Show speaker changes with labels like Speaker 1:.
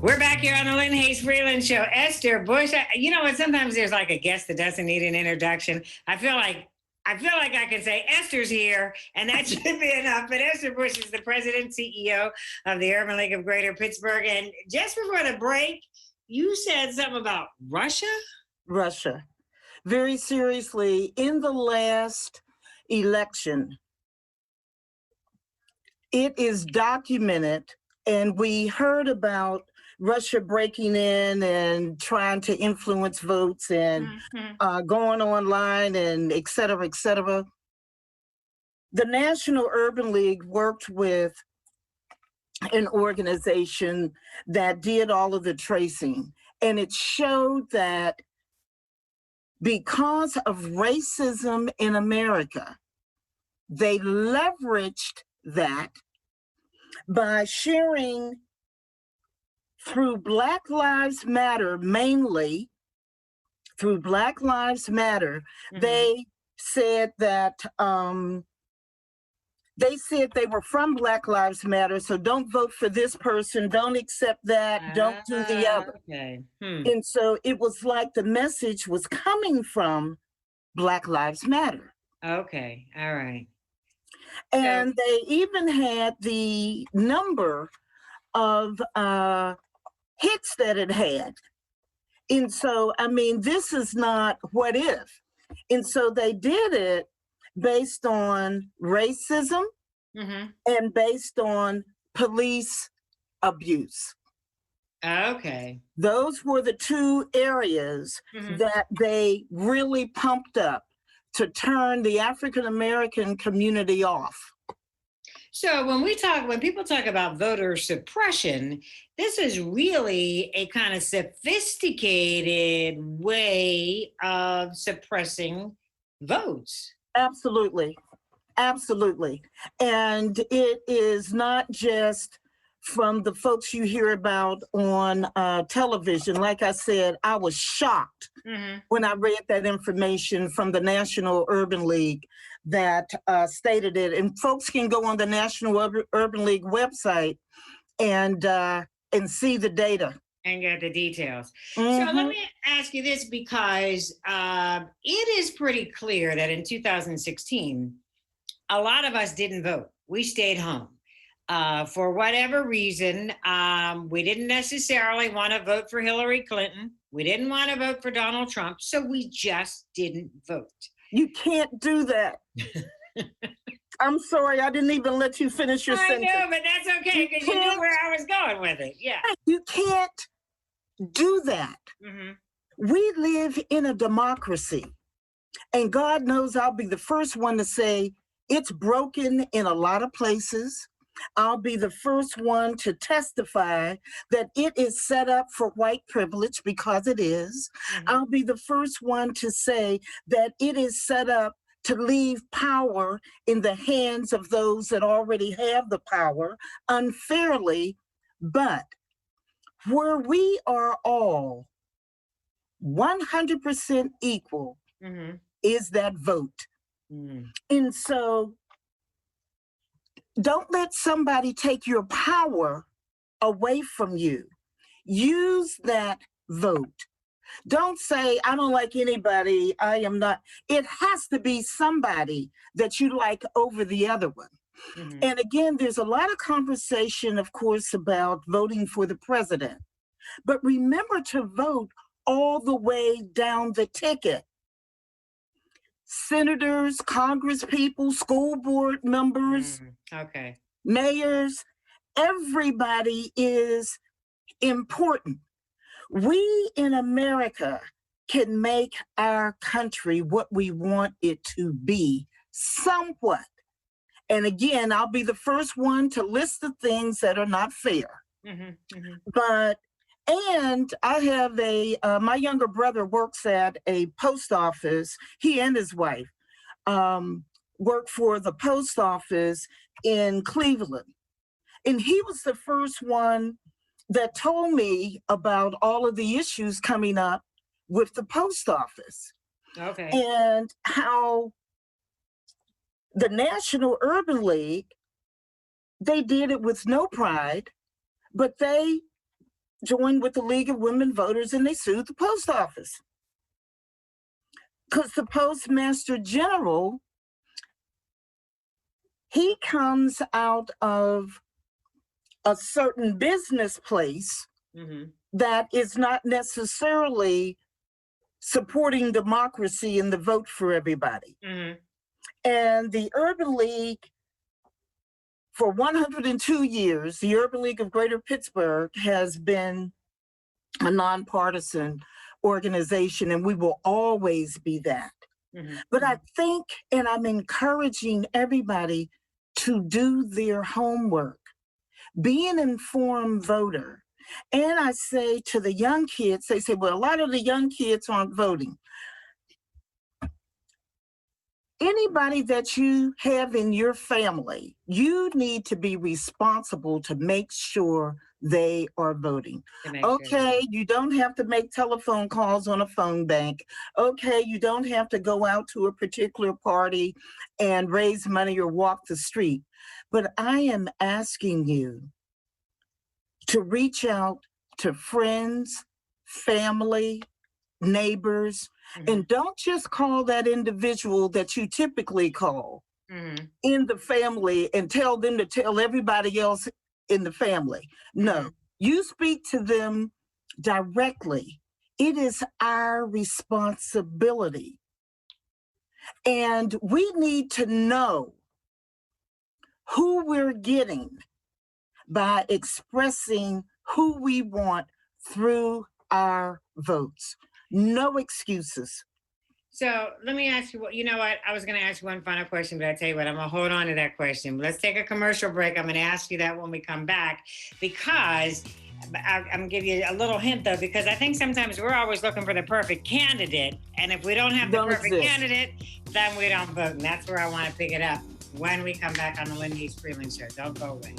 Speaker 1: We're back here on the Lynne Hayes Freeland Show. Esther Bush, you know what? Sometimes there's like a guest that doesn't need an introduction. I feel like I can say Esther's here, and that should be enough. But Esther Bush is the president, CEO of the Urban League of Greater Pittsburgh. And just before the break, you said something about Russia?
Speaker 2: Russia. Very seriously, in the last election, it is documented, and we heard about Russia breaking in and trying to influence votes and going online and et cetera, et cetera. The National Urban League worked with an organization that did all of the tracing, and it showed that because of racism in America, they leveraged that by sharing through Black Lives Matter, mainly through Black Lives Matter. They said that they were from Black Lives Matter, so don't vote for this person, don't accept that, don't do the other.
Speaker 1: Okay.
Speaker 2: And so it was like the message was coming from Black Lives Matter.
Speaker 1: Okay, all right.
Speaker 2: And they even had the number of hits that it had. And so, I mean, this is not what if. And so they did it based on racism and based on police abuse.
Speaker 1: Okay.
Speaker 2: Those were the two areas that they really pumped up to turn the African-American community off.
Speaker 1: So when people talk about voter suppression, this is really a kind of sophisticated way of suppressing votes.
Speaker 2: Absolutely. Absolutely. And it is not just from the folks you hear about on television. Like I said, I was shocked when I read that information from the National Urban League that stated it. And folks can go on the National Urban League website and see the data.
Speaker 1: And get the details. So let me ask you this, because it is pretty clear that in 2016, a lot of us didn't vote. We stayed home. For whatever reason, we didn't necessarily want to vote for Hillary Clinton. We didn't want to vote for Donald Trump, so we just didn't vote.
Speaker 2: You can't do that. I'm sorry, I didn't even let you finish your sentence.
Speaker 1: I know, but that's okay, because you knew where I was going with it. Yeah.
Speaker 2: You can't do that. We live in a democracy, and God knows I'll be the first one to say it's broken in a lot of places. I'll be the first one to testify that it is set up for white privilege, because it is. I'll be the first one to say that it is set up to leave power in the hands of those that already have the power unfairly. But where we are all 100% equal is that vote. And so don't let somebody take your power away from you. Use that vote. Don't say, I don't like anybody, I am not. It has to be somebody that you like over the other one. And again, there's a lot of conversation, of course, about voting for the president. But remember to vote all the way down the ticket. Senators, congresspeople, school board members, mayors, everybody is important. We in America can make our country what we want it to be, somewhat. And again, I'll be the first one to list the things that are not fair. And I have my younger brother works at a post office. He and his wife work for the post office in Cleveland. And he was the first one that told me about all of the issues coming up with the post office. And how the National Urban League, they did it with no pride, but they joined with the League of Women Voters and they sued the post office. Because the Postmaster General, he comes out of a certain business place that is not necessarily supporting democracy and the vote for everybody. And the Urban League, for 102 years, the Urban League of Greater Pittsburgh has been a nonpartisan organization, and we will always be that. But I think, and I'm encouraging everybody to do their homework, be an informed voter. And I say to the young kids, they say, well, a lot of the young kids aren't voting. Anybody that you have in your family, you need to be responsible to make sure they are voting. Okay, you don't have to make telephone calls on a phone bank. Okay, you don't have to go out to a particular party and raise money or walk the street. But I am asking you to reach out to friends, family, neighbors, and don't just call that individual that you typically call in the family and tell them to tell everybody else in the family. No, you speak to them directly. It is our responsibility. And we need to know who we're getting by expressing who we want through our votes. No excuses.
Speaker 1: So let me ask you what, you know what? I was going to ask you one final question, but I tell you what, I'm going to hold on to that question. Let's take a commercial break. I'm going to ask you that when we come back, because I'm going to give you a little hint though, because I think sometimes we're always looking for the perfect candidate. And if we don't have the perfect candidate, then we don't vote. And that's where I want to pick it up when we come back on the Lynne Hayes Freeland Show. Don't go away.